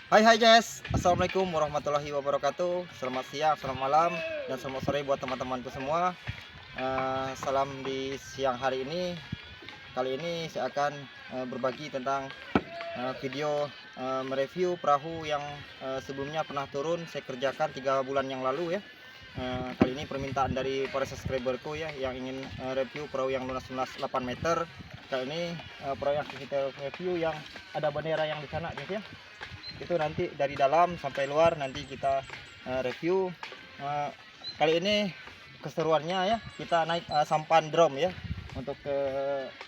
Hai Jess, Assalamualaikum warahmatullahi wabarakatuh. Selamat siang, selamat malam, dan selamat sore buat teman-temanku semua. Salam di siang hari ini. Kali ini saya akan berbagi tentang video mereview perahu yang sebelumnya pernah turun saya kerjakan 3 bulan yang lalu ya. Kali ini permintaan dari para subscriberku ya, yang ingin review perahu yang lunas-lunas 8 meter. Kali ini perahu yang kita review yang ada bendera yang di sana guys ya. Itu nanti dari dalam sampai luar nanti kita review. Kali ini keseruannya ya, kita naik sampan drum ya, untuk ke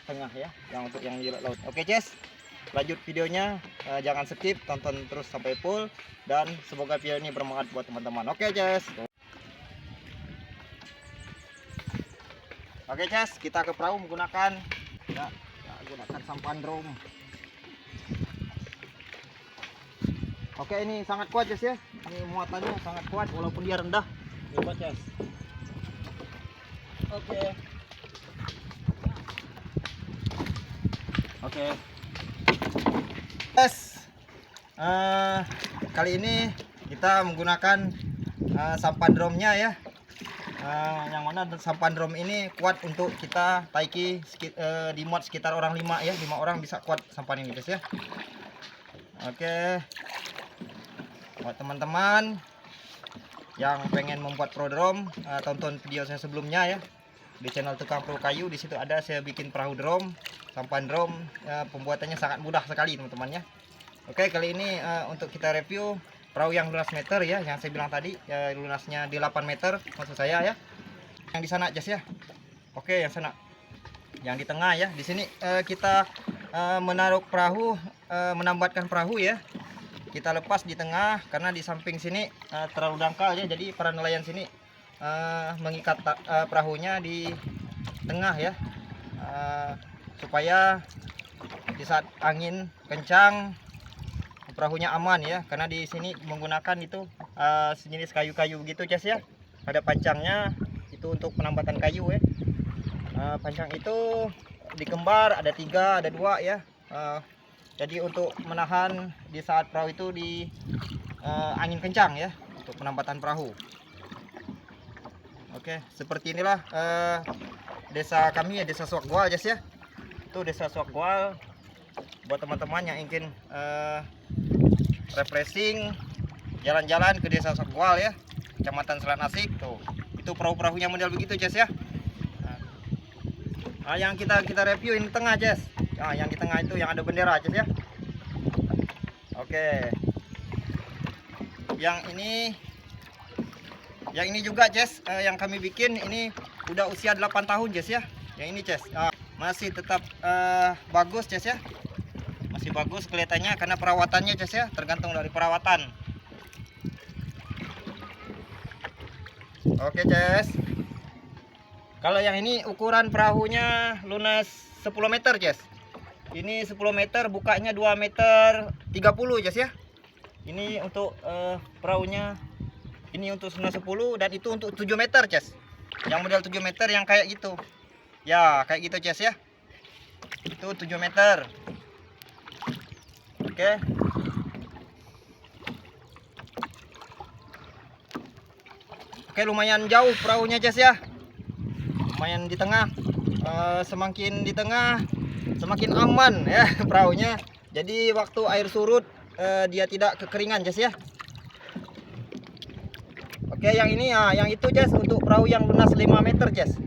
tengah ya, yang untuk yang di laut. Oke Jess, lanjut videonya, jangan skip, tonton terus sampai full, dan semoga video ini bermanfaat buat teman-teman. Oke Jess. Oke Jess, kita ke perahu menggunakan gunakan sampan drum. Oke, ini sangat kuat Jess ya. Ini muatannya sangat kuat walaupun dia rendah. Coba Jess. Oke. Oke. Yes. Kali ini kita menggunakan sampan drumnya ya. Yang mana sampan drum ini kuat untuk kita taiki di muat sekitar orang 5 ya. 5 orang bisa kuat sampan ini guys ya. Oke. Buat teman-teman yang pengen membuat pro drum, tonton video saya sebelumnya ya di channel Tukang Pro Kayu. Di situ ada saya bikin perahu drum, sampan drum. Pembuatannya sangat mudah sekali teman-teman ya. Oke, kali ini untuk kita review perahu yang lunas meter ya, yang saya bilang tadi lunasnya di 8 meter maksud saya ya. Yang di sana Jas ya. Oke, yang sana, yang di tengah ya. Di sini kita menaruh perahu, menambatkan perahu ya. Kita lepas di tengah karena di samping sini terlalu dangkal ya, jadi para nelayan sini mengikat perahunya di tengah ya, supaya di saat angin kencang perahunya aman ya, karena di sini menggunakan itu sejenis kayu-kayu gitu Jess ya. Ada pancangnya itu untuk penambatan kayu ya. Pancang itu dikembar, ada 3 ada 2 ya. Jadi untuk menahan di saat perahu itu di angin kencang ya, untuk penambatan perahu. Oke, seperti inilah desa kami ya, desa Suakgual Jess ya. Itu desa Suakgual. Buat teman-teman yang ingin refreshing, jalan-jalan ke desa Suakgual ya, Kecamatan Selat Asik tuh. Itu perahu-perahunya model begitu Jess ya. Nah, yang kita review ini tengah Jess. Nah, yang di tengah itu yang ada bendera Jess ya. Oke. Yang ini juga Jess, yang kami bikin ini udah usia 8 tahun Jess ya. Yang ini Jess, masih tetap bagus Jess ya. Masih bagus kelihatannya karena perawatannya Jess ya, tergantung dari perawatan. Oke Jess. Kalau yang ini ukuran perahunya lunas 10 meter Jess. Ini 10 meter, bukanya 2 meter 30 Jess ya. Ini untuk perahunya, ini untuk lunas 10, dan itu untuk 7 meter Jess. Yang model 7 meter yang kayak gitu. Ya, kayak gitu Jess ya. Itu 7 meter. Oke. Oke, lumayan jauh perahunya Jess ya. Lumayan di tengah. Semakin di tengah semakin aman ya perahunya. Jadi waktu air surut dia tidak kekeringan Jess ya. Oke, yang ini yang itu Jess untuk perahu yang lunas 5 meter Jess.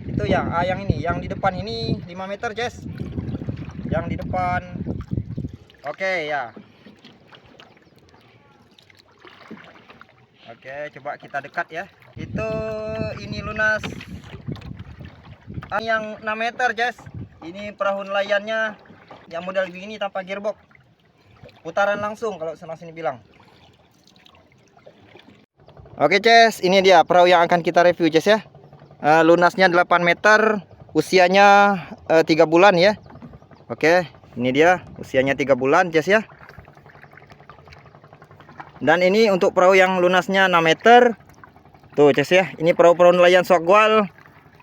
Itu ya, yang ini, yang di depan ini 5 meter Jess. Yang di depan. Oke ya. Oke, coba kita dekat ya. Itu ini lunas yang 6 meter Jess. Ini perahu nelayannya yang model begini tanpa gearbox, putaran langsung kalau sana sini bilang. Oke Jess, ini dia perahu yang akan kita review Jess ya. Lunasnya 8 meter, usianya 3 bulan ya. Oke, ini dia usianya 3 bulan Jess ya. Dan ini untuk perahu yang lunasnya 6 meter. Tuh Jess ya, ini perahu-perahu nelayan Suakgual.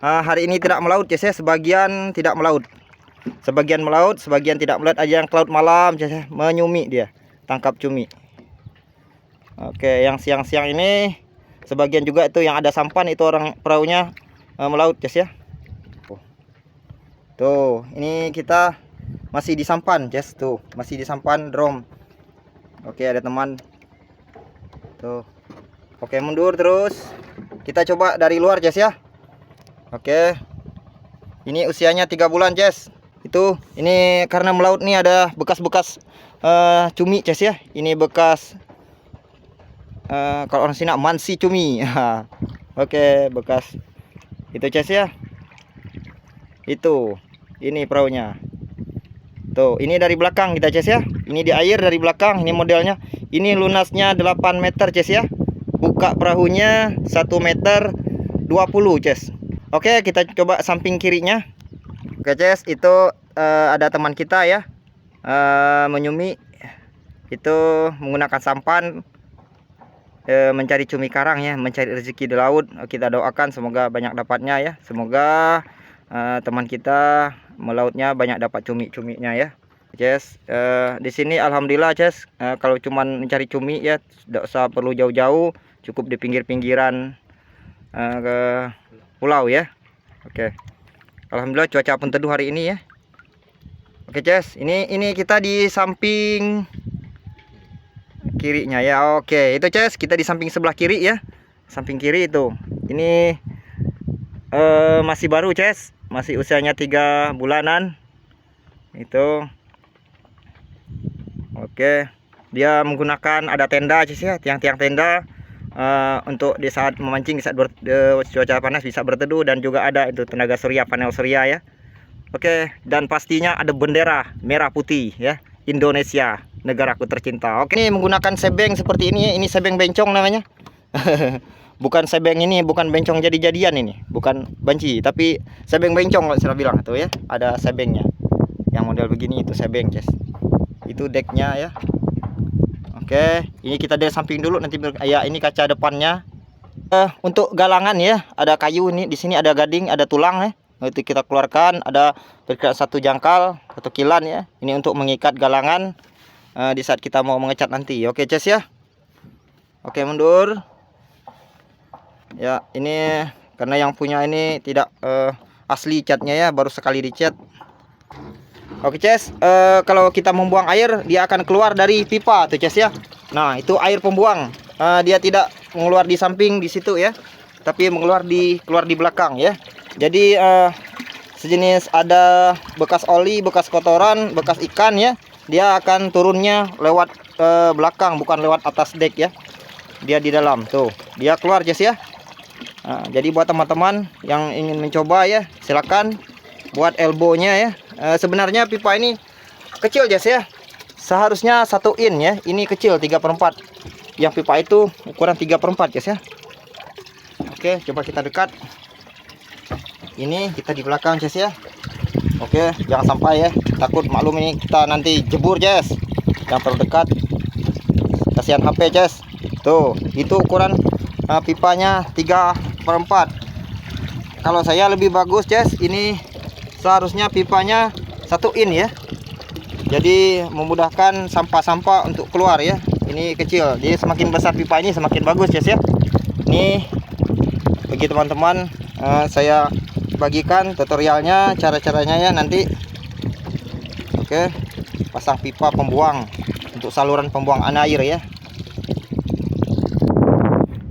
Hari ini tidak melaut Jess ya, sebagian tidak melaut. Sebagian melaut, sebagian tidak melaut, aja yang ke laut malam Jess ya, menyumi dia. tangkap cumi. Oke, yang siang-siang ini sebagian juga itu yang ada sampan itu orang perahunya melaut guys ya. Tuh, ini kita masih di sampan guys, tuh masih di sampan drum. Oke, ada teman tuh. Oke, mundur terus. Kita coba dari luar guys ya. Oke, ini usianya 3 bulan guys. Itu ini karena melaut nih ada bekas-bekas cumi guys ya. Ini bekas kalau orang sini mansi cumi. Oke, bekas itu guys ya. Itu ini perahunya. Tuh, ini dari belakang kita guys ya. Ini di air dari belakang. Ini modelnya. Ini lunasnya 8 meter guys ya. Buka perahunya 1 meter 20 guys. Oke, kita coba samping kirinya. Oke guys, itu ada teman kita ya, menyumi. Itu menggunakan sampan mencari cumi karang ya, mencari rezeki di laut. Kita doakan semoga banyak dapatnya ya. Semoga teman kita melautnya banyak dapat cumi-cuminya ya. Yes, di sini alhamdulillah guys, kalau cuman mencari cumi ya tidak usah perlu jauh-jauh, cukup di pinggir-pinggiran ke pulau ya. Oke, alhamdulillah cuaca pun teduh hari ini ya. Oke guys, ini kita di samping kirinya ya. Oke, itu guys, kita di samping sebelah kiri ya, samping kiri itu. Ini masih baru guys, masih usianya 3 bulanan itu. Oke, dia menggunakan ada tenda guys ya, tiang-tiang tenda untuk di saat memancing, di saat cuaca panas bisa berteduh, dan juga ada itu tenaga surya, panel surya ya. Oke, dan pastinya ada bendera merah putih ya, Indonesia, negaraku tercinta. Oke, ini menggunakan sebeng seperti ini sebeng bencong namanya. Bukan sebeng ini, bukan bencong jadi-jadian ini, bukan banci, tapi sebeng bencong kalau saya bilang tuh ya, ada sebengnya. Yang model begini itu sebeng, guys. Itu decknya ya. Oke, ini kita dari samping dulu nanti ya, ini kaca depannya. Untuk galangan ya, ada kayu ini, di sini ada gading, ada tulang ya. Itu kita keluarkan, ada berkira 1 jangkal atau kilan ya. Ini untuk mengikat galangan di saat kita mau mengecat nanti. Oke, guys ya. Oke, mundur. Ya, ini karena yang punya ini tidak asli catnya ya, baru sekali dicat. Oke Ces, kalau kita membuang air dia akan keluar dari pipa tuh Ces ya. Nah itu air pembuang, dia tidak mengeluar di samping di situ ya, tapi keluar di belakang ya. Jadi sejenis ada bekas oli, bekas kotoran, bekas ikan ya, dia akan turunnya lewat belakang, bukan lewat atas dek ya. Dia di dalam tuh, dia keluar Ces ya. Nah, jadi buat teman-teman yang ingin mencoba ya, silakan buat elbownya ya. Sebenarnya pipa ini kecil Jas ya, seharusnya 1 in ya, ini kecil 3/4. Yang pipa itu ukuran 3/4 Jas ya. Oke, coba kita dekat. Ini kita di belakang Jas ya. Oke, jangan sampai ya, takut maklum ini kita nanti jebur Jas. Jangan terlalu dekat, kasihan HP Jas. Tuh, itu ukuran pipanya 3/4. Kalau saya lebih bagus Jas, ini seharusnya pipanya 1 in ya. Jadi memudahkan sampah-sampah untuk keluar ya. Ini kecil, jadi semakin besar pipa ini semakin bagus Jas ya. Ini bagi teman-teman saya bagikan tutorialnya, cara-caranya ya nanti. Oke, pasang pipa pembuang untuk saluran pembuangan air ya.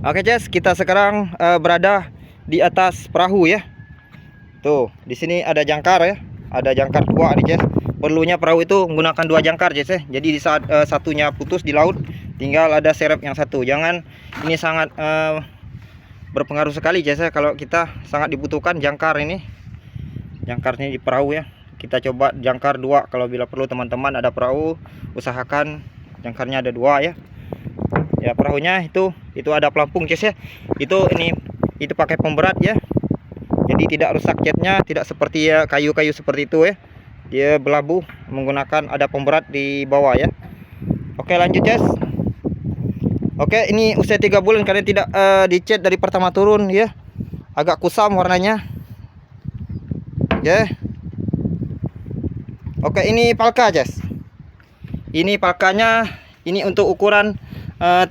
Oke Jas, kita sekarang berada di atas perahu ya. Tuh, di sini ada jangkar ya. Ada jangkar 2 nih Jas. Perlunya perahu itu menggunakan 2 jangkar Jas ya. Jadi di saat satunya putus di laut, tinggal ada serep yang satu. Jangan, ini sangat berpengaruh sekali Jas ya, kalau kita sangat dibutuhkan jangkar ini. Jangkarnya di perahu ya. Kita coba jangkar 2 kalau bila perlu teman-teman ada perahu, usahakan jangkarnya ada 2 ya. Ya, perahunya itu ada pelampung Jas ya. Itu pakai pemberat ya. Jadi tidak rusak catnya, tidak seperti ya kayu-kayu seperti itu ya. Dia belabuh menggunakan ada pemberat di bawah ya. Oke, lanjut Jas. Oke, ini usia 3 bulan karena tidak dicat dari pertama turun ya. Agak kusam warnanya. Ya. Oke, ini palka Jas. Ini palkanya Ini untuk ukuran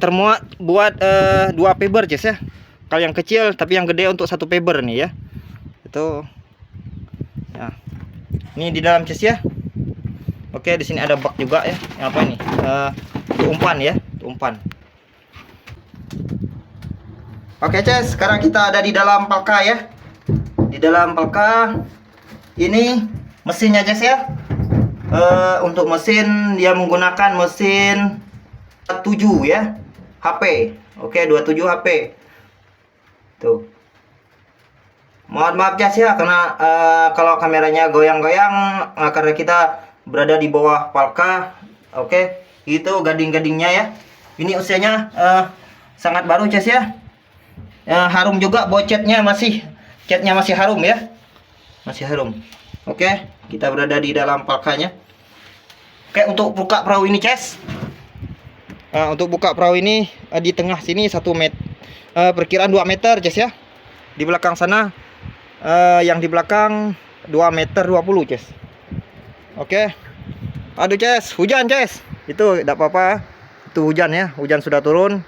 termuat buat 2 fiber Ces ya. Kalau yang kecil, tapi yang gede untuk 1 fiber nih ya. Itu ya. Ini di dalam Ces ya. Oke, di sini ada bak juga ya. Yang apa ini? Itu umpan ya, itu umpan. Oke Ces, sekarang kita ada di dalam palka ya. Di dalam palka ini mesinnya Ces ya. Untuk mesin dia menggunakan mesin 7 ya, HP. Oke, 27 HP. Tuh. Mohon maaf Ces ya, karena kalau kameranya goyang-goyang karena kita berada di bawah palka. Oke, itu gading-gadingnya ya. Ini usianya sangat baru Ces ya. Harum juga, catnya masih harum ya. Masih harum. Oke, kita berada di dalam palkanya. Oke, untuk buka perahu ini Ces. Untuk buka perahu ini di tengah sini 1 meter, perkiraan 2 meter Ces ya. Di belakang sana yang di belakang 2 meter 20 Ces. Oke. Aduh Ces, hujan Ces. Itu tidak apa-apa. Itu hujan ya, hujan sudah turun.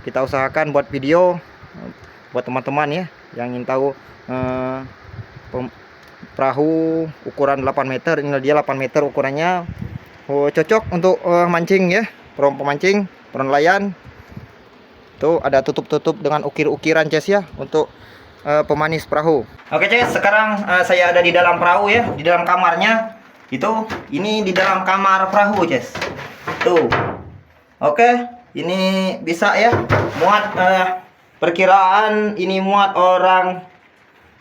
Kita usahakan buat video buat teman-teman ya yang ingin tahu perahu ukuran 8 meter. Ini dia 8 meter ukurannya. Cocok untuk mancing ya, perahu pemancing, perahu nelayan. Tuh ada tutup-tutup dengan ukir-ukiran Ces ya untuk pemanis perahu. Oke Ces, sekarang saya ada di dalam perahu ya, di dalam kamarnya. Ini di dalam kamar perahu Ces. Tuh. Oke, ini bisa ya muat perkiraan ini muat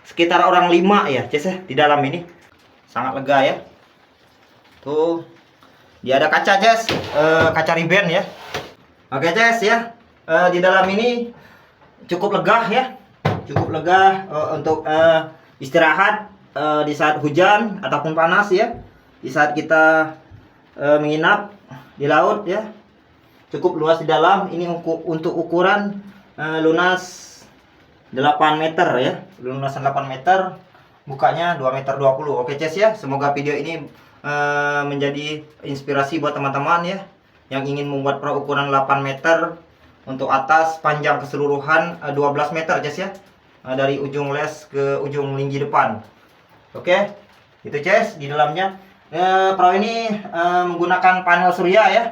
sekitar orang 5 ya Ces ya di dalam ini. Sangat lega ya. Tuh. Dia ada kaca Ces, kaca riben ya. Oke Ces ya. Di dalam ini cukup lega ya. Cukup lega untuk istirahat di saat hujan ataupun panas ya. Di saat kita menginap di laut ya. Cukup luas di dalam. Ini untuk ukuran lunas 8 meter ya. Lunasan 8 meter, bukanya 2 meter 20. Oke Ces ya, semoga video ini menjadi inspirasi buat teman-teman ya yang ingin membuat perahu ukuran 8 meter untuk atas, panjang keseluruhan 12 meter Ces ya. Dari ujung les ke ujung linggi depan. Oke, itu Ces di dalamnya. Perahu ini menggunakan panel surya ya.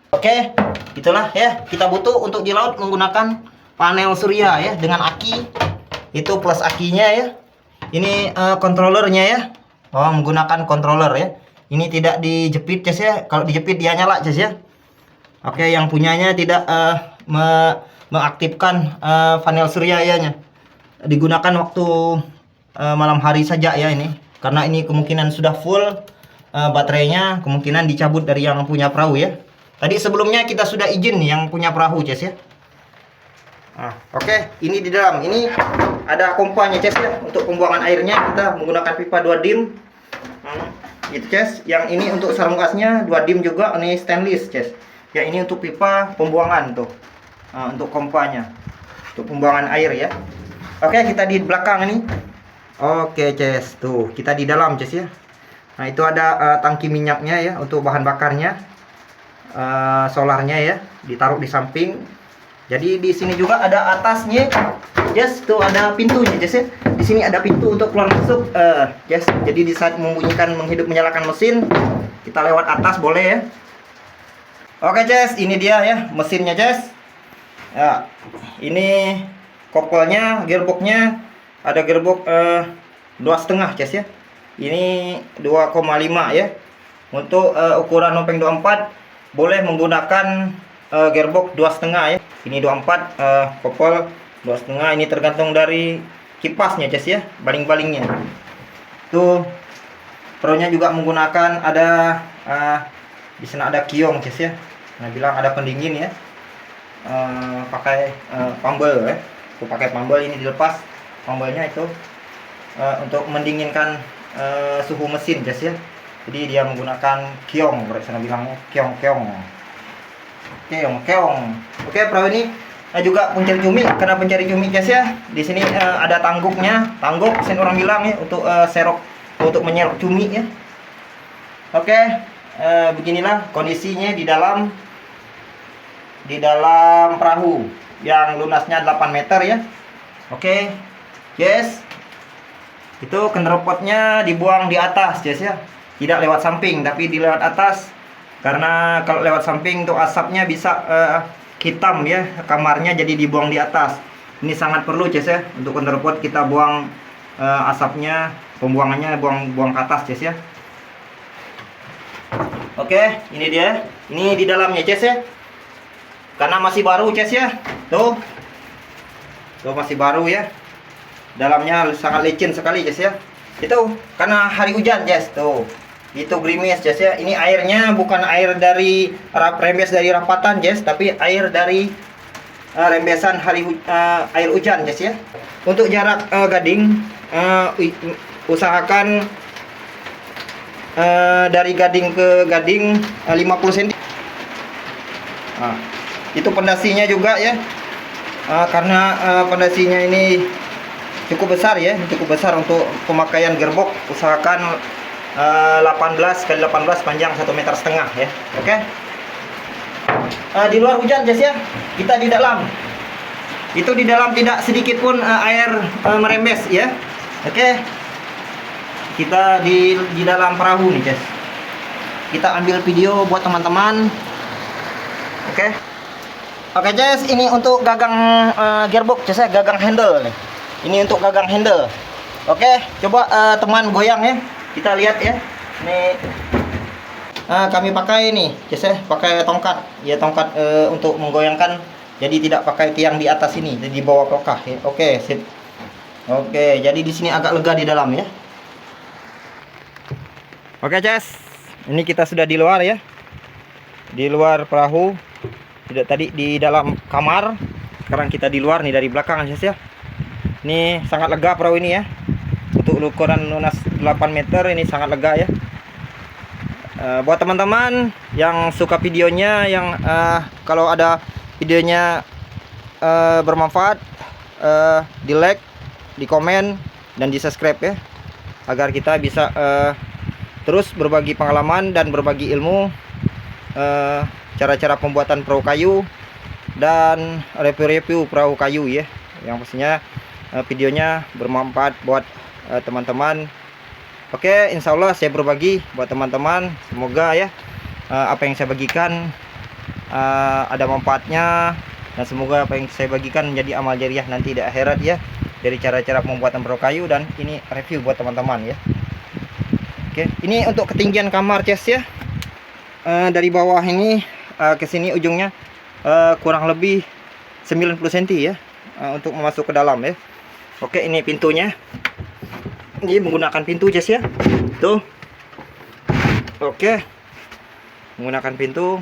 Oke, itulah ya. Kita butuh untuk di laut menggunakan panel surya ya dengan aki. Itu plus akinya ya. Ini controllernya ya. Menggunakan controller ya. Ini tidak dijepit Ces ya. Kalau dijepit dia nyala Ces ya. Oke, yang punyanya tidak mengaktifkan panel surya nya. Digunakan waktu malam hari saja ya ini. Karena ini kemungkinan sudah full baterainya, kemungkinan dicabut dari yang punya perahu ya. Tadi sebelumnya kita sudah izin yang punya perahu Ces ya. Oke, ini di dalam ini ada pompanya Ces ya. Untuk pembuangan airnya kita menggunakan pipa 2 dim. Gitu Ces. Yang ini untuk sarung gasnya 2 dim juga, ini stainless Ces. Ya, ini untuk pipa pembuangan tuh. Untuk pompanya. Untuk pembuangan air ya. Oke, kita di belakang ini. Oke Ces, tuh kita di dalam Ces ya. Nah, itu ada tangki minyaknya ya untuk bahan bakarnya. Solarnya ya, ditaruh di samping. Jadi di sini juga ada atasnya, Yes, tuh ada pintunya, Yes ya. Di sini ada pintu untuk keluar masuk, Yes. Jadi di saat membunyikan menghidup menyalakan mesin, kita lewat atas boleh ya. Oke, Yes, ini dia ya mesinnya, Yes. Ya, ini kopelnya, gearboxnya ada gearbox 2,5, Yes ya. Ini 2,5 ya. Untuk ukuran Nopeng 24 boleh menggunakan gearbox 2,5 ya. Ini 24, kopel 2,5. Ini tergantung dari kipasnya, Ces ya, baling-balingnya. Tuh, pro-nya juga menggunakan ada di sana ada kiong, Ces ya. Nah, bilang ada pendingin ya. Pakai pambel ya. Aku pakai pambel, ini dilepas pambelnya itu untuk mendinginkan suhu mesin, Ces ya. Jadi dia menggunakan kiong, mereka sana bilangnya keong. Oke, perahu ini juga pencari cumi, karena pencari cumi, guys ya. Di sini ada tangguknya, tangguk sen orang bilang ya, untuk serok, untuk menyerok cumi ya. Oke, beginilah kondisinya di dalam perahu yang lunasnya 8 meter ya. Oke, yes. Itu knalpotnya dibuang di atas, yes ya. Tidak lewat samping, tapi di lewat atas. Karena kalau lewat samping tuh asapnya bisa hitam ya kamarnya, jadi dibuang di atas. Ini sangat perlu, yes ya. Untuk knalpot kita buang asapnya, pembuangannya buang ke atas, yes ya. Oke, ini dia. Ini di dalamnya, yes ya. Karena masih baru, yes ya. Tuh masih baru ya. Dalamnya sangat licin sekali, yes ya. Itu karena hari hujan, yes. Tuh itu gerimis, yes ya. Ini airnya bukan air dari rembes dari rapatan, yes, tapi air dari rembesan air hujan, yes ya. Untuk jarak gading, usahakan dari gading ke gading 50 cm. Nah, itu pondasinya juga ya. Karena pondasinya ini cukup besar ya, cukup besar untuk pemakaian gearbox. Usahakan 18 kali 18 panjang 1,5 meter ya. Oke. Di luar hujan, guys ya. Kita di dalam. Itu di dalam tidak sedikit pun air merembes ya. Oke. Kita di dalam perahu nih, guys. Kita ambil video buat teman-teman. Oke. Oke, guys, ini untuk gagang gearbox, guys ya, gagang handle nih. Ini untuk gagang handle. Oke, coba teman goyang ya. Kita lihat ya. Ini kami pakai nih, guys ya, pakai tongkat. Ya, tongkat untuk menggoyangkan. Jadi tidak pakai tiang di atas ini, jadi di bawah pelokah ya. Oke, sip. Oke, jadi di sini agak lega di dalam ya. Oke, guys. Ini kita sudah di luar ya. Di luar perahu. Tidak tadi di dalam kamar. Sekarang kita di luar nih, dari belakang, guys ya. Ini sangat lega perahu ini ya. Untuk ukuran lunas 8 meter ini sangat lega ya. Buat teman-teman yang suka videonya, yang kalau ada videonya bermanfaat, di like, di komen, dan di subscribe ya, agar kita bisa terus berbagi pengalaman dan berbagi ilmu, cara-cara pembuatan perahu kayu dan review-review perahu kayu ya, yang pastinya videonya bermanfaat buat teman-teman. Oke, insya Allah saya berbagi buat teman-teman. Semoga ya apa yang saya bagikan ada manfaatnya, dan semoga apa yang saya bagikan menjadi amal jariah nanti di akhirat ya, dari cara-cara pembuatan perahu kayu. Dan ini review buat teman-teman ya. Oke, ini untuk ketinggian kamar, guys ya. Dari bawah ini ke sini ujungnya kurang lebih 90 cm ya, untuk masuk ke dalam ya. Oke, ini pintunya. Ini menggunakan pintu, guys ya. Tuh. Oke. Menggunakan pintu.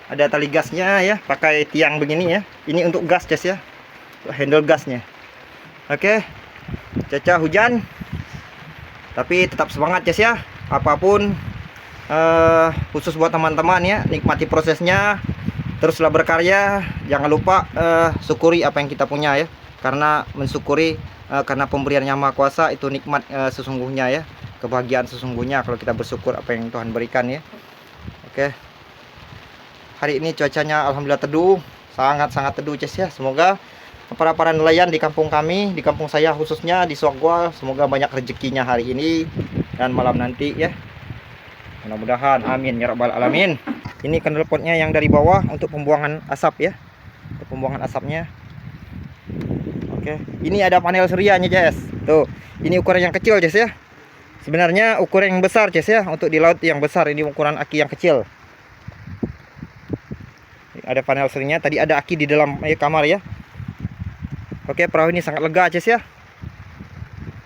Ada tali gasnya ya, pakai tiang begini ya. Ini untuk gas, guys ya. Handle gasnya. Oke. Cuaca hujan. Tapi tetap semangat, guys ya. Apapun khusus buat teman-teman ya, nikmati prosesnya. Teruslah berkarya. Jangan lupa syukuri apa yang kita punya ya. Karena mensyukuri karena pemberian Yang Maha Kuasa itu nikmat sesungguhnya ya, kebahagiaan sesungguhnya kalau kita bersyukur apa yang Tuhan berikan ya. Oke, hari ini cuacanya alhamdulillah teduh, sangat-sangat teduh, guys ya. Semoga para nelayan di kampung kami, di kampung saya khususnya di Sogwa, semoga banyak rezekinya hari ini dan malam nanti ya. Mudah-mudahan, amin ya rabbal alamin. Ini knalpotnya yang dari bawah untuk pembuangan asap ya, untuk pembuangan asapnya. Oke, ini ada panel surianya, guys. Tuh, ini ukuran yang kecil, guys ya. Sebenarnya ukuran yang besar, guys ya, untuk di laut yang besar. Ini ukuran aki yang kecil. Ada panel surianya. Tadi ada aki di dalam kamar ya. Oke, perahu ini sangat lega, guys ya.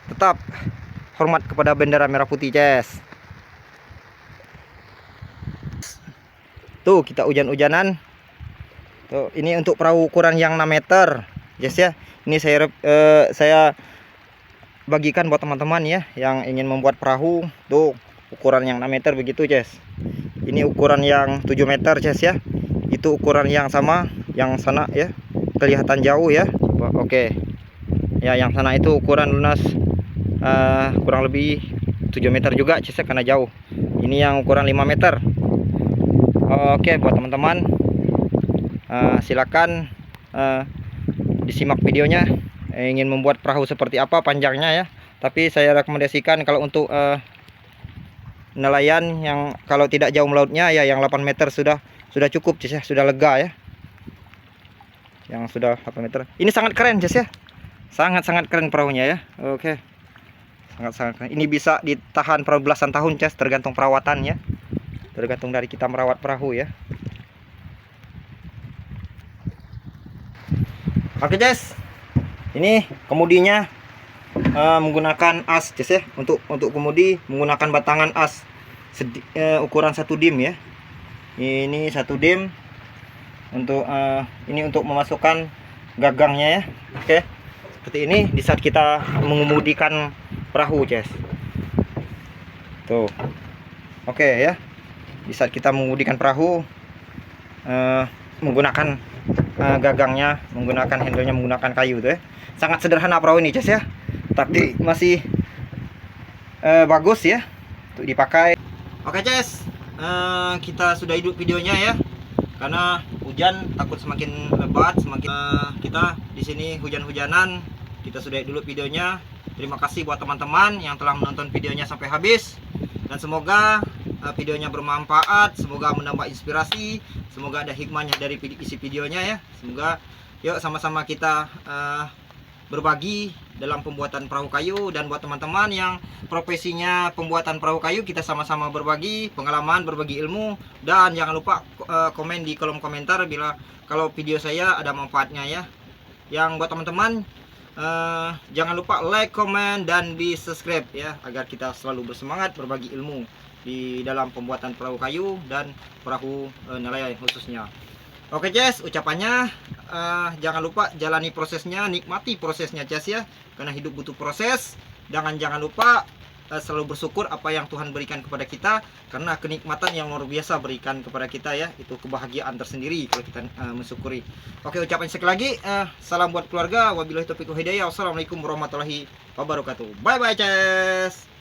Tetap hormat kepada bendera merah putih, guys. Tuh, kita hujan-hujanan. Tuh, ini untuk perahu ukuran yang 6 meter, guys ya. Ini saya bagikan buat teman-teman ya yang ingin membuat perahu. Tuh, ukuran yang 6 meter begitu, guys. Ini ukuran yang 7 meter, guys ya. Itu ukuran yang sama, yang sana ya. Kelihatan jauh ya. Oke. Ya, yang sana itu ukuran lunas kurang lebih 7 meter juga, guys ya, karena jauh. Ini yang ukuran 5 meter. Oke, buat teman-teman, silakan disimak videonya. Ingin membuat perahu seperti apa panjangnya ya. Tapi saya rekomendasikan kalau untuk nelayan yang kalau tidak jauh melautnya ya, yang 8 meter sudah cukup Cis ya, sudah lega ya. Yang sudah 8 meter. Ini sangat keren Cis ya. Sangat-sangat keren perahunya ya. Oke. Sangat-sangat keren. Ini bisa ditahan belasan tahun Cis, tergantung perawatannya. Tergantung dari kita merawat perahu ya. Oke Cis. Ini kemudinya menggunakan as Cis ya. Untuk kemudi menggunakan batangan as ukuran 1 dim ya. Ini 1 dim untuk ini untuk memasukkan gagangnya ya. Oke. Seperti ini di saat kita mengemudikan perahu Cis. Tuh. Oke ya. Di saat kita mengemudikan perahu menggunakan gagangnya, menggunakan handlenya, menggunakan kayu tuh ya. Sangat sederhana perahu ini Cis ya, tapi masih bagus ya untuk dipakai. Oke Cis, kita sudah hidup videonya ya, karena hujan takut semakin lebat, semakin kita di sini hujan-hujanan. Kita sudah dulu videonya. Terima kasih buat teman-teman yang telah menonton videonya sampai habis, dan semoga videonya bermanfaat, semoga menambah inspirasi, semoga ada hikmahnya dari isi videonya ya. Semoga yuk sama-sama kita berbagi dalam pembuatan perahu kayu. Dan buat teman-teman yang profesinya pembuatan perahu kayu, kita sama-sama berbagi pengalaman, berbagi ilmu. Dan jangan lupa komen di kolom komentar kalau video saya ada manfaatnya ya. Yang buat teman-teman jangan lupa like, komen, dan di subscribe ya, agar kita selalu bersemangat berbagi ilmu di dalam pembuatan perahu kayu dan perahu nelayan khususnya. Oke Cis, ucapannya jangan lupa jalani prosesnya, nikmati prosesnya Cis ya, karena hidup butuh proses. Dan jangan lupa selalu bersyukur apa yang Tuhan berikan kepada kita, karena kenikmatan yang luar biasa berikan kepada kita ya, itu kebahagiaan tersendiri kalau kita mensyukuri. Oke, ucapan sekali lagi, salam buat keluarga, wabillahi taufiq wal hidayah, wassalamualaikum warahmatullahi wabarakatuh. Bye bye Cis.